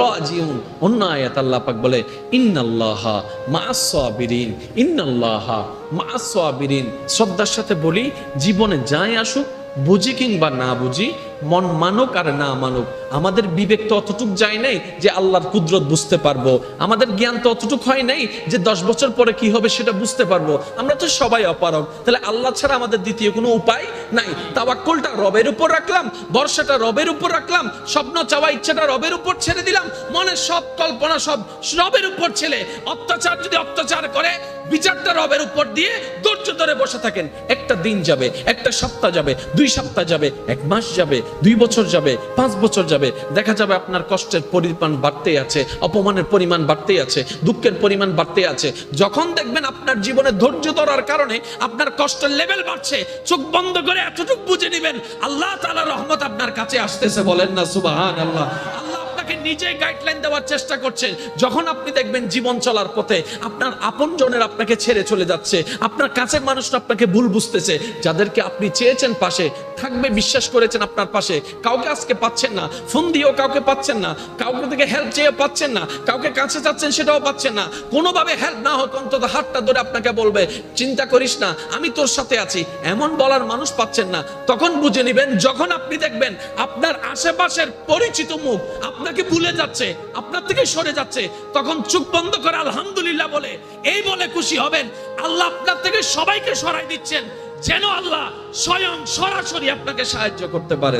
রাজিউন। অন্য আয়াত আল্লাহ পাক বলে ইন্নাল্লাহা মাআস সাবিরিন, ইন্নাল্লাহা মাআস সাবিরিন। শ্রদ্ধার সাথে বলি, জীবনে যাই আসুক, বুঝি কিংবা না বুঝি, মন মানুক আর না মানুক, আমাদের বিবেক তো অতটুক যায় নাই যে আল্লাহর কুদরত বুঝতে পারবো। আমাদের জ্ঞান তো অতটুক হয় নাই যে 10 বছর পরে কি হবে সেটা বুঝতে পারবো। আমরা তো সবাই অপারগ। তাহলে আল্লাহ ছাড়া আমাদের দ্বিতীয় কোনো উপায় নাই। তাওয়াক্কুলটা রবের উপর রাখলাম, ভরসাটা রবের উপর রাখলাম, স্বপ্ন চাওয়া ইচ্ছাটা রবের উপর ছেড়ে দিলাম, মনের সব কল্পনা সব রবের উপর ছেড়ে, অত্যাচার যদি অত্যাচার করে বিচারটা রবের উপর দিয়ে ধৈর্য ধরে বসে থাকেন। একটা দিন যাবে, একটা সপ্তাহ যাবে, 2 সপ্তাহ যাবে, 1 মাস যাবে, 2 বছর যাবে, 5 বছর যাবে, দেখা যাবে আপনার কষ্টের পরিমাণ বাড়তেই আছে, অপমানের পরিমাণ বাড়তেই আছে, দুঃখের পরিমাণ বাড়তেই আছে। যখন দেখবেন আপনার জীবনে ধৈর্য ধরার কারণে আপনার কষ্টের লেভেল বাড়ছে, চোখ বন্ধ করে এতটুকু বুঝে নেবেন আল্লাহ তাআলার রহমত আপনার কাছে আসতেছে। বলেন না সুবহানাল্লাহ। আল্লাহ আপনাকে নিজেই গাইডলাইন দেওয়ার চেষ্টা করছে। যখন আপনি দেখবেন জীবন চলার পথে আপনার আপনজনের আপনাকে ছেড়ে চলে যাচ্ছে, আপনার কাছের মানুষরা আপনাকে ভুল বুঝতেছে, যাদেরকে আপনি চেয়েছেন পাশে থাকবে, বিশ্বাস করেছেন আপনার পাশে, কাউকে আজকে পাচ্ছেন না, ফোন দিয়েও কাউকে পাচ্ছেন না, কাউকে থেকে হেল্প চেয়ে পাচ্ছেন না, কাউকে কাছে যাচ্ছেন সেটাও পাচ্ছেন না, কোনোভাবে হেল্প না হোক অন্তত হাতটা ধরে আপনাকে বলবে চিন্তা করিস না আমি তোর সাথে আছি, এমন বলার মানুষ পাচ্ছেন না। তখন বুঝে নেবেন যখন আপনি দেখবেন আপনার আশেপাশের পরিচিত মুখ আপনাকে ভুলে যাচ্ছে, আপনার থেকে সরে যাচ্ছে, তখন চোখ বন্ধ করে আলহামদুলিল্লাহ বলে এই বলে খুশি হবেন আল্লাহ আপনার থেকে সবাইকে সরাই দিচ্ছেন, যেন আল্লাহ স্বয়ং সরাসরি আপনাকে সাহায্য করতে পারে।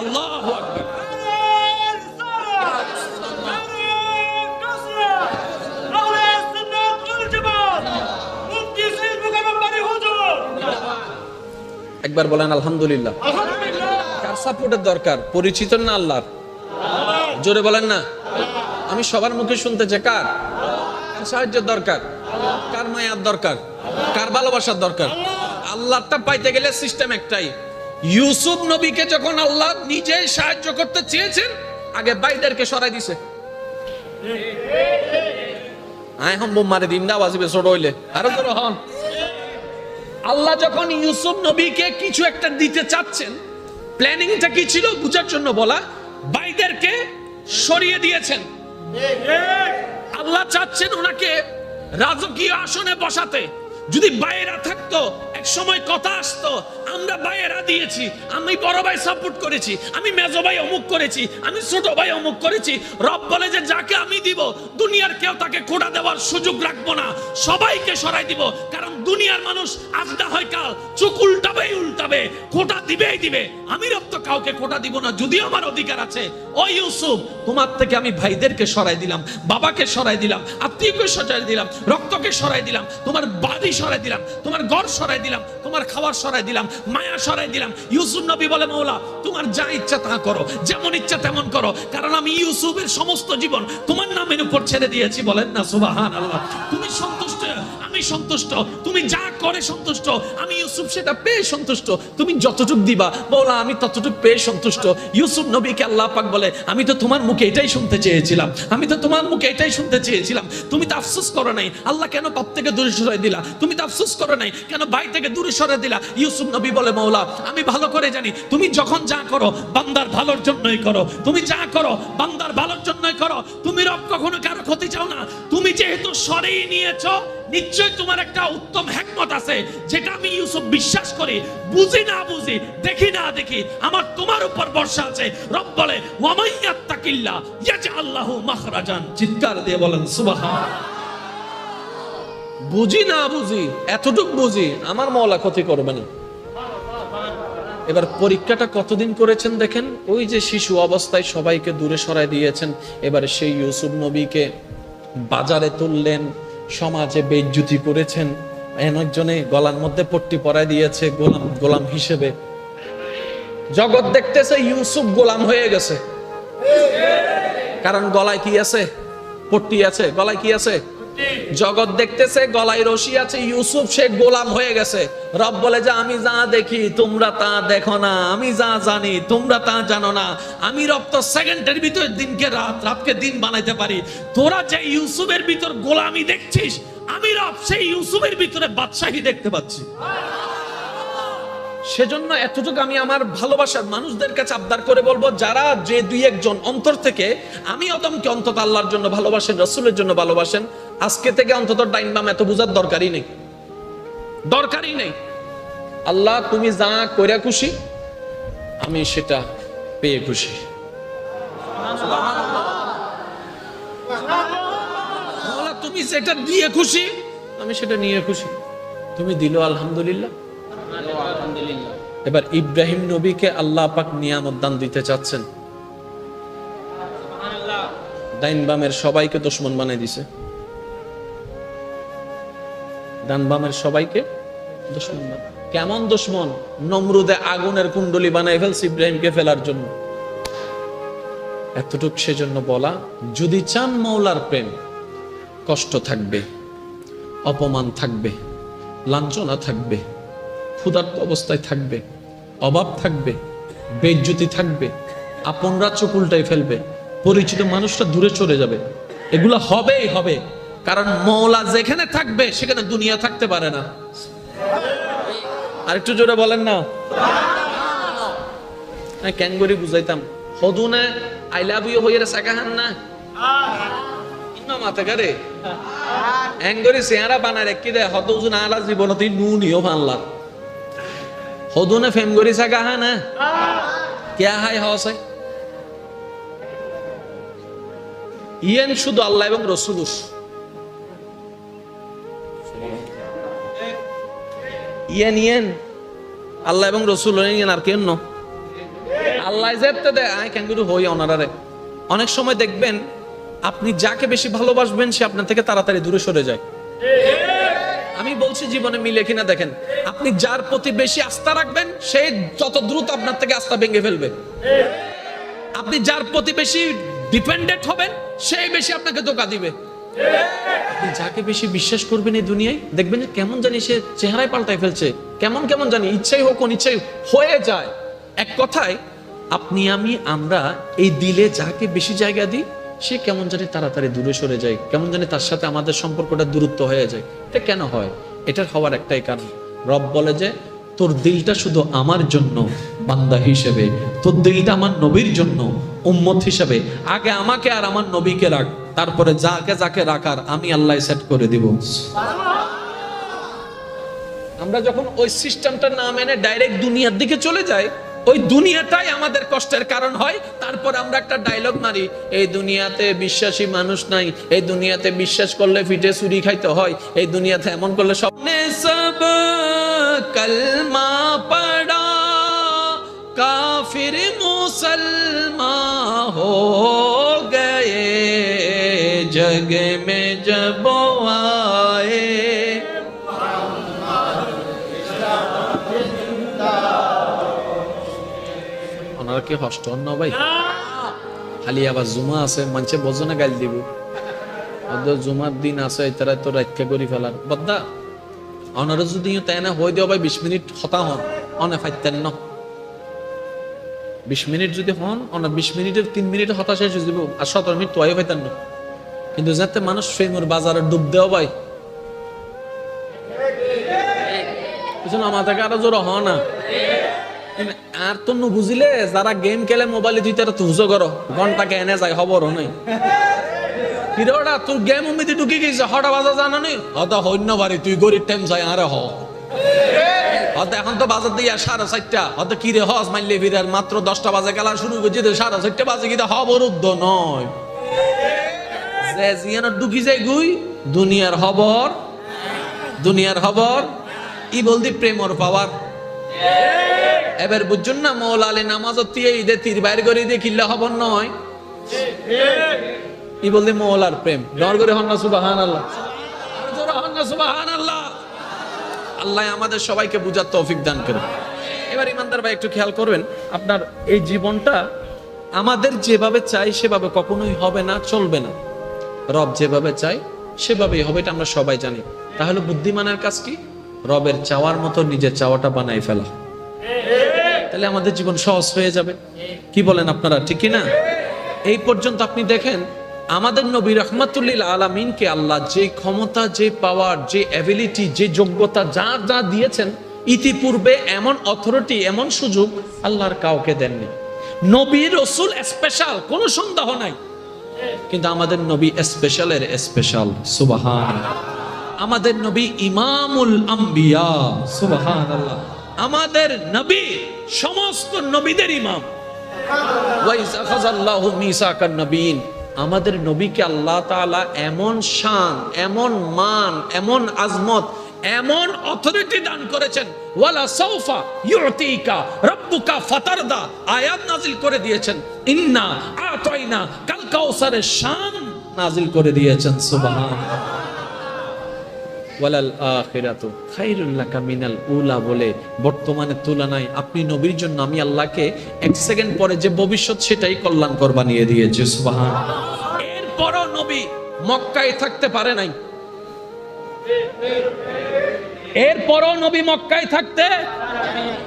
আল্লাহু আকবার। একবার বলেন আলহামদুলিল্লাহ। কার সাপোর্টের দরকার? পরিচিত না আল্লাহর? জোরে বলেন না। আমি সবার মুখে শুনতে চাই কার সাহায্যের দরকার, কার মায়ার দরকার, কার ভালোবাসার দরকার। আল্লাহটা পাইতে গেলে সিস্টেম একটাই। ইউসুফ নবীকে যখন আল্লাহ নিজেই সাহায্য করতে চেয়েছেন আগে ভাইদেরকে সরাই দিছে। আয় হম মারে দিন না বাজিবে ছোট হইলে আরো তো হন। আল্লাহ যখন ইউসুফ নবীকে কিছু একটা দিতে চাচ্ছেন, প্ল্যানিংটা কি ছিল বুঝার জন্য বলা, ভাইদেরকে সরিয়ে দিয়েছেন। আল্লাহ চাচ্ছেন ওনাকে রাজকীয় আসনে বসাতে। যদি বাইরা থাকতো এক সময় কথা আসতো আমরা বাইরা দিয়েছি, আমি বড় ভাই সাপোর্ট করেছি, আমি মেজো ভাই অমুক করেছি, আমি ছোট ভাই অমুক করেছি। রব বলে যে যাকে আমি দিব দুনিয়ার কেউ তাকে খোঁটা দেওয়ার সুযোগ রাখবো না, সবাইকে সরাই দিব। কারণ দুনিয়ার মানুষ আজ না হয় কাল চোখ উল্টাবে, খোঁটা দিবেই দিবে। আমি রব তো কাউকে খোঁটা দিব না, যদিও আমার অধিকার আছে। ও ইউসুফ তোমার থেকে আমি ভাইদেরকে সরাই দিলাম, বাবাকে সরাই দিলাম, আত্মীয়কে সরাই দিলাম, রক্তকে সরাই দিলাম, তোমার বাড়ি সরাই দিলাম, তোমার ঘর সরাই দিলাম, তোমার খাবার সরাই দিলাম, মায়া সরাই দিলাম। ইউসুফ নবী বলে মাওলা তোমার যা ইচ্ছা তা করো, যেমন ইচ্ছা তেমন করো, কারণ আমি ইউসুফের সমস্ত জীবন তোমার নামের উপর ছেড়ে দিয়েছি। বলেন না সুবহানাল্লাহ। তুমি সন্তুষ্ট, আমি সন্তুষ্ট, তুমি যা করে সন্তুষ্ট, আমি ইউসুফ সেটা পেয়ে সন্তুষ্ট। তুমি যতটুকু দিবা মাওলা আমি ততটুকু পেয়ে সন্তুষ্ট। ইউসুফ নবীকে আল্লাহ পাক বলে আমি তো তোমার মুখে এটাই শুনতে চেয়েছিলাম, আমি তো তোমার মুখে এটাই শুনতে চেয়েছিলাম। তুমি তো আফসোস করো নাই আল্লাহ কেন বাপ থেকে দূরে সরাই দিলা, তুমি তো আফসোস করো নাই কেন ভাই থেকে দূরে সরাই দিলা। ইউসুফ নবী বলে মাওলা আমি ভালো করে জানি তুমি যখন যা করো বান্দার ভালোর জন্যই করো, তুমি যা করো বান্দার ভালোর জন্যই করো। তুমি রব কখনো কারো ক্ষতি চাও না। তুমি যেহেতু সরিয়ে নিয়েছো নিশ্চয় তোমার একটা উত্তম হিকমত আছে, যেটা আমি ইউসুফ বিশ্বাস করি, বুঝি না বুঝি, দেখি না দেখি, আমার তোমার উপর ভরসা আছে। রব বলে ওয়ামাইয়াত্তাকিল্লাহ ইয়াজআল লাহু মাখরাজান। চিৎকার দিয়ে বলেন সুবহানাল্লাহ। বুঝি না বুঝি, এতটুক বুঝি আমার মাওলা ক্ষতি করবে না। এবার পরীক্ষাটা কতদিন করেছেন দেখেন। ওই যে শিশু অবস্থায় সবাইকে দূরে সরাই দিয়েছেন, এবারে সেই ইউসুফ নবীকে বাজারে তুললেন, সমাজে বেইজ্জতি করেছেন, একজনে গলার মধ্যে পট্টি পরায় দিয়েছে গোলাম হিসেবে। জগৎ দেখতেছে ইউসুফ গোলাম হয়ে গেছে, কারণ গলায় কি আছে? পট্টি আছে। গলায় কি আছে? জগৎ দেখতেছে গলায় রশি আছে, ইউসুফ সে গোলাম হয়ে গেছে। রব বলে যে আমি যা দেখি তোমরা তা দেখো না, আমি যা জানি তোমরা তা জানো না। আমি রব তো সেকেন্ডের ভিতরে দিনকে রাত, রাতকে দিন বানাইতে পারি। তোরা যে ইউসুফের ভিতর গোলামি দেখছিস, আমি রব সেই ইউসুফের ভিতরে বাদশাহী দেখতে পাচ্ছি। সেজন্য এতটুকু আমি আমার ভালোবাসার মানুষদের কাছে আবদার করে বলবো, যারা যে দুই একজন অন্তর থেকে আমি অদমকে অন্তত আল্লাহর জন্য ভালোবাসেন, রাসূলের জন্য ভালোবাসেন, আজকে থেকে অন্তত ডাইন বাম এত বুঝার দরকারই নেই, দরকারই নেই। আল্লাহ তুমি যা কইরা খুশি আমি সেটা পেয়ে খুশি। আল্লাহ তুমি সেটা দিয়ে খুশি আমি সেটা নিয়ে খুশি। তুমি দিলো আলহামদুলিল্লাহ। এবার ইব্রাহিম নবীকে আল্লাহ পাক নিয়ামত দান দিতে চাচ্ছেন, ডাইন বামের সবাইকে দুশমন বানিয়ে দিছে। ডান বামের সবাইকে দুশমন। কেমন দুশমন? নমরুদে আগুনের কুণ্ডলী বানাই ফেলছে ইব্রাহিমকে ফেলার জন্য। এতটুক সেজন্য বলা, যদি চান মাওলার প্রেম, কষ্ট থাকবে, অপমান থাকবে, লাঞ্ছনা থাকবে, ক্ষুধার্ত অবস্থায় থাকবে, অভাব থাকবে, বেইজ্জতি থাকবে, আপনরা চোখ উল্টাই ফেলবে, পরিচিত মানুষটা দূরে চলে যাবে। এগুলো হবেই হবে, কারণ মওলা যেখানে থাকবে সেখানে দুনিয়া থাকতে পারে না। আরেকটু জোরে বলেন না। কেন করে বুঝাইতাম, হদুনে আই লাভ ইউ হইয়া সাকাহান না ইমাম আতেগারে এঙ্গরি চেহারা বানায় রেখে দেয়, হদুন আলা জীবনতে নুনিও বানলা হদুনে ফেম গরি সাকাহা না কে হাই হসে ইয়েন শুধু আল্লাহ এবং রসুল। ইয়েন আল্লাহ এবং রসুল আর কেন আল্লাহ যেতে দেয় আয় কেন হই ওনারে। অনেক সময় দেখবেন আপনি যাকে বেশি ভালোবাসবেন সে আপনার থেকে তাড়াতাড়ি দূরে সরে যায়। আমি বলছি জীবনে মিলে কিনা দেখেন, আপনি যার প্রতি বেশি আস্থা রাখবেন সে যত দ্রুত আপনার থেকে আস্থা ভেঙে ফেলবে। আপনি যার প্রতি বেশি ডিপেন্ডেন্ট হবেন সেই বেশি আপনাকে ধোঁকা দিবে। আপনি যাকে বেশি বিশ্বাস করবেন এই দুনিয়ায় দেখবেন যে কেমন জানি সে চেহারায় পাল্টাই ফেলছে, কেমন জানি ইচ্ছাই হোক অনিচ্ছাই হয়ে যায়। এক কথায় আপনি আমরা এই দিলে যাকে বেশি জায়গা দিই সে কেমন জানি তাড়াতাড়ি দূরে সরে যায়, কেমন জানি তার সাথে আমাদের সম্পর্কটা দূরত্ব হয়ে যায়। এটা কেন হয়? এটার হওয়ার একটাই কারণ, রব বলে যে তোর দিলটা শুধু আমার জন্য বান্দা হিসেবে, তোর দিলটা আমার নবীর জন্য উম্মত হিসেবে, আগে আমাকে আর আমার নবীকে রাখ, তারপরে যাকে রাখার আমি আল্লাহ সেট করে দিব। আমরা যখন ওই সিস্টেমটা না মেনে ডাইরেক্ট দুনিয়ার দিকে চলে যাই, ওই দুনিয়াটাই আমাদের কষ্টের কারণ হয়। তারপর আমরা একটা ডায়লগ মারি, এই দুনিয়াতে বিশ্বাসী মানুষ নাই, এই দুনিয়াতে বিশ্বাস করলে ফিটে চুরি খাইতে হয়, এই দুনিয়াতে এমন করলে স্বপ্নে সব কলমা পড়া কাফির মুসলমান হো গয়ে জগ মে জব আয়ে। ওনারা কি হষ্ট না ভাই? খালি আবার জুমা আছে মানুষে বজনে গাইল দিব, জুমার দিন আছে তারা তো রাখা করি ফেলার বদ্দা। ওনারা যদি তাই না হয়ে দেওয়া ভাই 20 মিনিট হতা হন অনে ফাইতেন না, 20 মিনিট যদি হন অনা 20 মিনিটের 3 মিনিটে হতা শেষ হয়ে যাব, আর 17 মিনিট তোয়াই ফাইতেন না। কিন্তু যাতে মানুষ ফেমুর বাজারে ডুব দেওয়া ভাই কিছু না মাথাকে আরো জোর হ না। আর তো বুঝিলে যারা গেম খেলে মোবাইলে তুই তারা তুজো করো ঘন্টা কেনে যায় খবরও নাই। কিরোটা তোর গেম উমিতে ঢুকে গেছে হঠাৎ বাজা জানা নেই হয়তো হইন্য বাড়ি তুই গরিব টাইম যায় আরে হয়তো এখন তো বাজার দিয়ে 4:30 হয়তো কিরে হস মাইলে ফিরার মাত্র 10টা বাজে খেলা শুরু করছে 4:30 বাজে কিন্তু অবরুদ্ধ নয় যে জিয়ানো ঢুকি যায় গুই দুনিয়ার খবর ই বলদি প্রেমর পাওয়ার। এবার বুঝুন না মৌলা আলী নামাজ ঈদে তীর বাইর করে দিয়ে কিল্লা খবর নয়, ই বলদি মৌলার প্রেম ডর করে হন না সুবহানাল্লাহ, সুবহানাল্লাহ। আল্লাহ আমাদের সবাইকে বুঝার তৌফিক দান করুন। এবার ইমানদার ভাই একটু খেয়াল করবেন, আপনার এই জীবনটা আমাদের যেভাবে চাই সেভাবে কখনোই হবে না, চলবে না। রব যেভাবে চাই সেভাবেই হবে, এটা আমরা সবাই জানি। তাহলে বুদ্ধিমানের কাজ কি? রবের চাওয়ার মতো নিজের চাওয়াটা বানাই ফেলা, তাহলে আমাদের জীবন সহজ হয়ে যাবে। কি বলেন আপনারা, ঠিক কি না? এই পর্যন্ত আপনি দেখেন আমাদের নবী রাহমাতুল্লিল আলামিনকে আল্লাহ যে ক্ষমতা, যে পাওয়ার, যে অ্যাবিলিটি, যে যোগ্যতা যা দিয়েছেন, ইতিপূর্বে এমন অথরিটি, এমন সুযোগ আল্লাহর কাউকে দেননি। নবী রাসূল স্পেশাল, কোনো সন্দেহ নাই, কিন্তু আমাদের নবী স্পেশালের স্পেশাল। সুবহানাল্লাহ। আমাদের নবী ইমামুল আম্বিয়া। সুবহানাল্লাহ। আমাদের নবী সমস্ত নবীদের ইমাম। ওয়াইজ আখাযাল্লাহু মিসাকান নবিয়্যিন। আমাদের নবীকে আল্লাহ তাআলা এমন শান, এমন মান, এমন আজমত, এমন অথরিটি দান করেছেন, ওয়ালা সাউফা ইউতিকা রাব্বুকা ফাতারদা আয়াত নাজিল করে দিয়েছেন, ইন্না আতাইনা কাল কাউসারের শান নাজিল করে দিয়েছেন। সুবহানাল্লাহ। ওয়ালাল আখিরাতু খায়রুল লাকা মিনাল উলা বলে বর্তমানে তুলনায় আপনি নবীর জন্য আমি আল্লাহকে 1 সেকেন্ড পরে যে ভবিষ্যৎ সেটাই কল্যাণকর বানিয়ে দিয়েছি। সুবহানাল্লাহ। এরপরও নবী মক্কায় থাকতে পারে নাই, এরপরও নবী মক্কায় থাকতে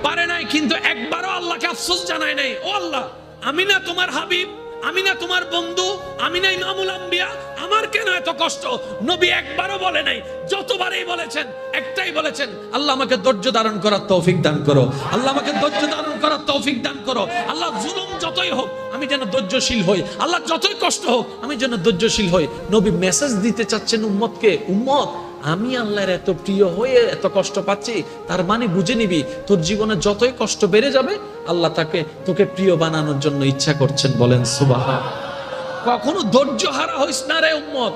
পারে নাই, কিন্তু একবারও আল্লাহকে আফসোস জানায় নাই, ও আল্লাহ আমি না তোমার হাবিব, আমি না তোমার বন্ধু, আমি না ইমামুল আম্বিয়া, আমার কেন এত কষ্ট? নবী একবারও বলে নাই, যতবারই বলেছেন একটাই বলেছেন, আল্লাহ আমাকে ধৈর্য ধারণ করার তৌফিক দান করো, আল্লাহ আমাকে ধৈর্য ধারণ করার তৌফিক দান করো, আল্লাহ জুলুম যতই হোক আমি যেন ধৈর্যশীল হই, আল্লাহ যতই কষ্ট হোক আমি যেন ধৈর্যশীল হই। নবী মেসেজ দিতে চাচ্ছেন উম্মতকে, উম্মত আমি আল্লাহর এত প্রিয় হয়ে এত কষ্ট পাচ্ছি, তার মানে বুঝে নিবি তোর জীবনে যতই কষ্ট বেড়ে যাবে আল্লাহ তোকে প্রিয় বানানোর জন্য ইচ্ছা করছেন। বলেন সুবহান। কখনো ধৈর্য হারা হইস না রে উম্মত,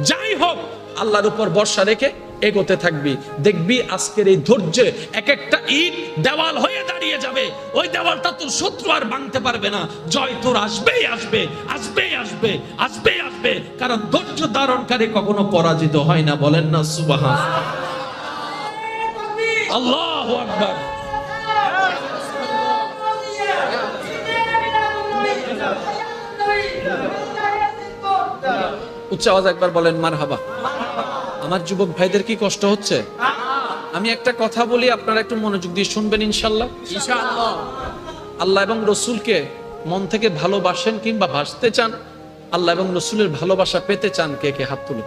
যাই হোক আল্লাহর উপর ভরসা রেখে এগোতে থাকবি, দেখবি আজকের এই ধৈর্যে এক একটা ইট দেওয়াল হয়ে দাঁড়িয়ে যাবে, ওই দেওয়ালটা তোর শত্রু আর ভাঙতে পারবে না, জয় তোর আসবেই আসবে, আসবেই আসবে, আসবেই আসবে, কারণ ধৈর্য ধারণকারী কখনো পরাজিত হয় না। বলেন না সুবহান। আল্লাহু আকবার। উচ্চ আওয়াজ একবার বলেন মারহাবা। আমার যুবক ভাইদের কি কষ্ট হচ্ছে? আমি একটা কথা বলি, আপনারা একটু মনোযোগ দিয়ে শুনবেন ইনশাআল্লাহ। ইনশাআল্লাহ। আল্লাহ এবং রসুলকে মন থেকে ভালোবাসেন কিংবা ভাসতে চান, আল্লাহ এবং রসুলের ভালোবাসা পেতে চান, কে কে হাত তুলে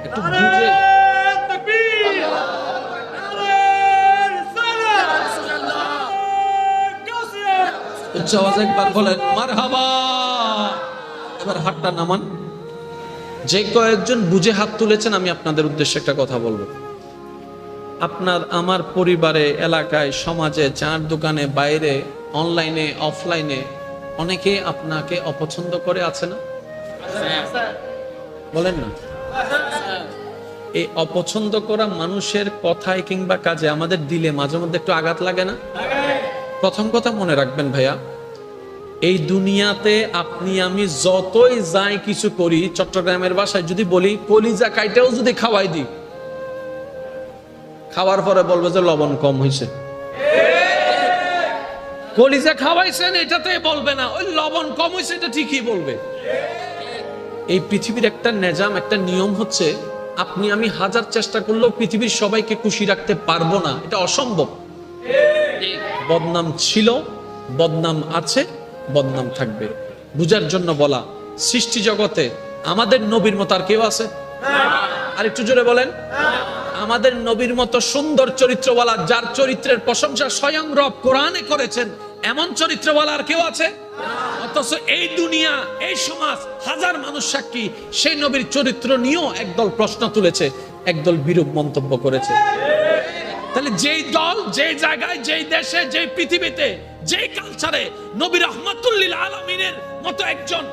একটু বুঝে। উচ্চ আওয়াজে একবার বলেন মারহাবা। এবার হাতটা নামান। যে কয়েকজন বুঝে হাত তুলেছেন আমি আপনাদের উদ্দেশ্যে একটা কথা বলবো। আপনার আমার পরিবারে, এলাকায়, সমাজে, চার দোকানে, বাইরে, অনলাইনে, অফলাইনে অনেকে আপনাকে অপছন্দ করে, আছে না? বলেন না। এই অপছন্দ করা মানুষের কথায় কিংবা কাজে আমাদের দিলে মাঝে মধ্যে একটু আঘাত লাগে না? প্রথম কথা মনে রাখবেন ভাইয়া, এই দুনিয়াতে আপনি আমি যতই যাই কিছু করি, চট্টগ্রামের ভাষায় যদি বলি কলিজা কাইটাও যদি খাওয়াই দিই, খাওয়ার পরে বলবে যে লবণ কম হয়েছে। কলিজা খাওয়াইছেন এটাতে বলবে না, ওই লবণ কম হয়েছে এটা ঠিকই বলবে। এই পৃথিবীর একটা নিজাম, একটা নিয়ম হচ্ছে, আপনি আমি হাজার চেষ্টা করলেও পৃথিবীর সবাইকে খুশি রাখতে পারবো না, এটা অসম্ভব। বদনাম ছিল, বদনাম আছে, বদনাম থাকবে। বুঝার জন্য বলা, সৃষ্টি জগতে আমাদের নবীর মতো আর কেউ আছে? আর একটু জোরে বলেন। আমাদের নবীর মতো সুন্দর চরিত্রওয়ালা, যার চরিত্রের প্রশংসা স্বয়ং রব কোরআনে করেছেন, এমন চরিত্রওয়ালা আর কেউ আছে? অথচ এই দুনিয়া, এই সমাজ, হাজার মানুষ সাক্ষী, সেই নবীর চরিত্র নিয়েও একদল প্রশ্ন তুলেছে, একদল বিরূপ মন্তব্য করেছে। তাহলে যেই দল, যেই জায়গায়, যেই দেশে, যেই পৃথিবীতে, যেই কালচারে নবী রাহমাতুল লিল আলামিনের মতো একজন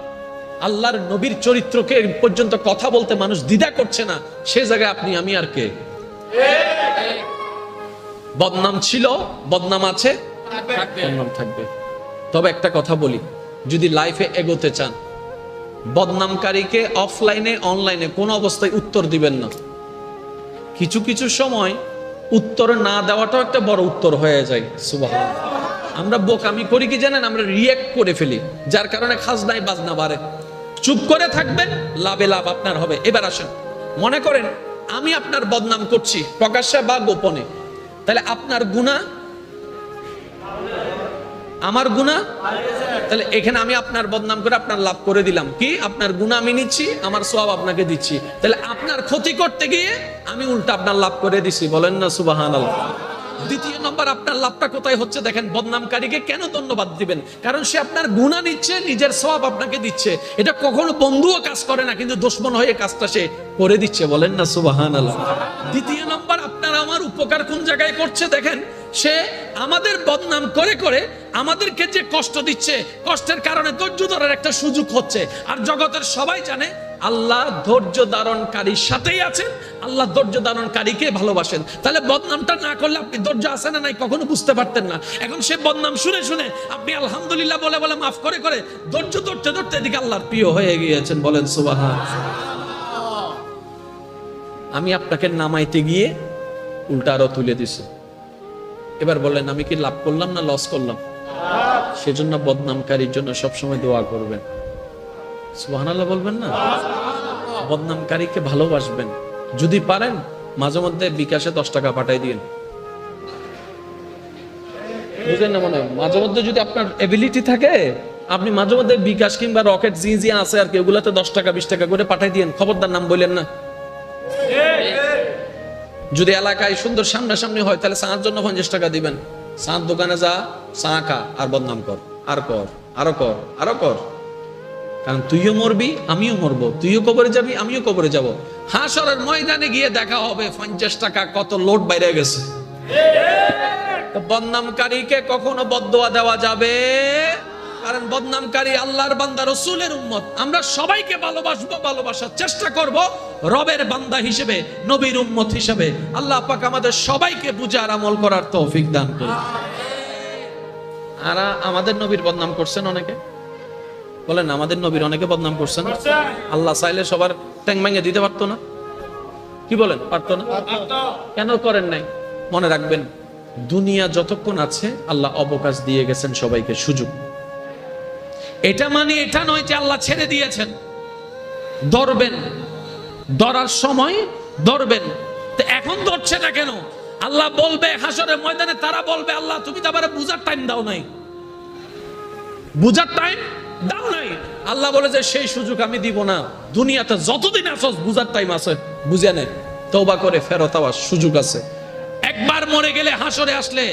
আল্লাহর নবীর চরিত্রকে পর্যন্ত কথা বলতে মানুষ দ্বিধা করছে না, সে জায়গায় আপনি আমি আর কে? বদনাম ছিল, বদনাম আছে, বদনাম থাকবে। তবে একটা কথা বলি, যদি লাইফে এগোতে চান, বদনামকারীকে অফলাইনে, অনলাইনে কোন অবস্থায় উত্তর দিবেন না। কিছু কিছু সময় উত্তর না দেওয়াটাও একটা বড় উত্তর হয়ে যায়। সুবহানাল্লাহ। আমরা বোকামি করি কি জানেন? আমরা রিঅ্যাক্ট করে ফেলি, যার কারণে খাজনায় বাজনা বাড়ে। চুপ করে থাকবেন, লাভে লাভ আপনার হবে। এবার আসেন, মনে করেন আমি আপনার বদনাম করছি প্রকাশ্যে বা গোপনে, তাহলে আপনার গুনাহ আমার গুনাহ, তাহলে এখানে আমি আপনার বদনাম করে আপনার লাভ করে দিলাম কি? আপনার গুনাহ আমি নিচ্ছি, আমার সওয়াব আপনাকে দিচ্ছি। তাহলে আপনার ক্ষতি করতে গিয়ে আমি উল্টা আপনার লাভ করে দিছি। বলেন না সুবহানাল্লাহ। দ্বিতীয় নম্বর, আপনার লাভটা কোথায় হচ্ছে দেখেন? বদনামকারীকে কেন ধন্যবাদ দিবেন? কারণ সে আপনার গুনাহ নিচ্ছে, নিজের সওয়াব আপনাকে দিচ্ছে। এটা কখনো বন্ধুও কাজ করে না, কিন্তু দুশমন হয়ে কাজটা সে করে দিচ্ছে। বলেন না সুবহানাল্লাহ। দ্বিতীয় নম্বর, আপনার আমার উপকার কোন জায়গায় করছে দেখেন? সে আমাদের বদনাম করে করে আমাদেরকে যে কষ্ট দিচ্ছে, কষ্টের কারণে ধৈর্য ধরার একটা সুযোগ হচ্ছে। আর জগতের সবাই জানে আল্লাহ ধৈর্য ধারণকারীর সাথেই আছেন, আল্লাহ ধৈর্য ধারণকারীকে ভালোবাসেন। তাহলে বদনামটা না করলে আপনি ধৈর্য আছে না নাই কখনো বুঝতে পারতেন না। এখন সে বদনাম শুনে শুনে আপনি আলহামদুলিল্লাহ বলে বলে মাফ করে করে ধৈর্য ধরতে ধরতে এদিকে আল্লাহর প্রিয় হয়ে গিয়েছেন। বলেন সুবহানাল্লাহ। আমি আপনাকে নামাইতে গিয়ে উল্টা আরো তুলে দিছি। এবার বলেন আমি কি লাভ করলাম না লস করলাম? সেজন্য বদনামকারীর জন্য সবসময় দোয়া করবেন। সুবহানাল্লাহ বলবেন না? বদনামকারীকে ভালোবাসবেন, যদি পারেন মাঝে মধ্যে বিকাশে 10 টাকা পাঠাই দিন। বুঝলেন না? মনে হয় মাঝে মধ্যে যদি আপনার এবিলিটি থাকে, আপনি মাঝে মধ্যে বিকাশ কিংবা রকেট জি আছে আর কি, ওগুলাতে 10 টাকা 20 টাকা করে পাঠাই দিন। খবরদার নাম বললেন না। যদি এলাকায় সুন্দর সামনাসামনি হয় তাহলে চাঁর জন্য 50 টাকা দিবেন। চাঁর দোকানে যা, চা খা, আর বদনাম কর, আর কর, আরো কর, আরো কর। কারণ তুইও মরবি, আমিও মরবো, তুইও কবরে যাবি, আমিও কবরে যাব। হাসরের ময়দানে গিয়ে দেখা হবে 50 টাকা কত লোড বাইরে গেছে। বদনামকারীকে কখনো বদদোয়া দেওয়া যাবে, কারণ বদনামকারী আল্লাহর বান্দা, রাসূলের উম্মত। আমরা সবাইকে ভালোবাসবো, ভালোবাসার চেষ্টা করব রবের বান্দা হিসেবে, নবীর উম্মত হিসেবে। আল্লাহ পাক আমাদের সবাইকে বুঝার আমল করার তৌফিক দান করুন। আর আমাদের নবীর বদনাম করছেন অনেকে, বলেন আমাদের নবীর অনেকে বদনাম করছেন। আল্লাহ চাইলে সবার ট্যাং ভেঙে দিতে পারতো না? কি বলেন, পারতো না? কেন করেন নাই? মনে রাখবেন, দুনিয়া যতক্ষণ আছে আল্লাহ অবকাশ দিয়ে গেছেন সবাইকে, সুযোগ। এটা মানে এটা নয় যে আল্লাহ ছেড়ে দিয়েছেন। ধরবেন, ধরার সময় ধরবেন। তো এখন ধরছে না কেন? আল্লাহ বলবে হাসরের ময়দানে, তারা বলবে আল্লাহ তুমি তো আবার বুঝার টাইম দাও নাই, বুঝার টাইম দাও নাই। আল্লাহ বলে যে সেই সুযোগ আমি দিব না। দুনিয়াতে যতদিন আছো বুঝার টাইম আছে, বুঝে নে, তওবা করে ফেরত আওয়ার সুযোগ আছে। একবার মরে গেলে হাসরে আসলে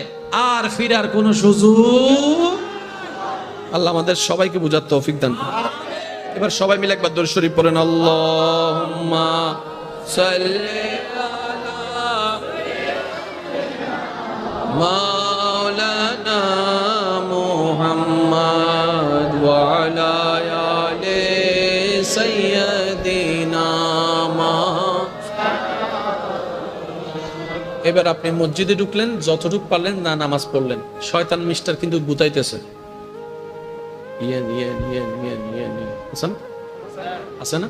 আর ফিরার কোনো সুযোগ। আল্লাহ আমাদের সবাইকে বুঝার তৌফিক দান করুন। এবার সবাই মিলে একবার দরুদ শরীফ পড়েন। আল্লাহুম্মা সাল্লি আলা মাওলানা মুহাম্মদ ওয়া আলা আলি সাইয়্যিদিনা। এবার আপনি মসজিদে ঢুকলেন, যতটুকু পারলেন না নামাজ পড়লেন। শয়তান মিস্টার কিন্তু বুতাইতেছে, আছে না?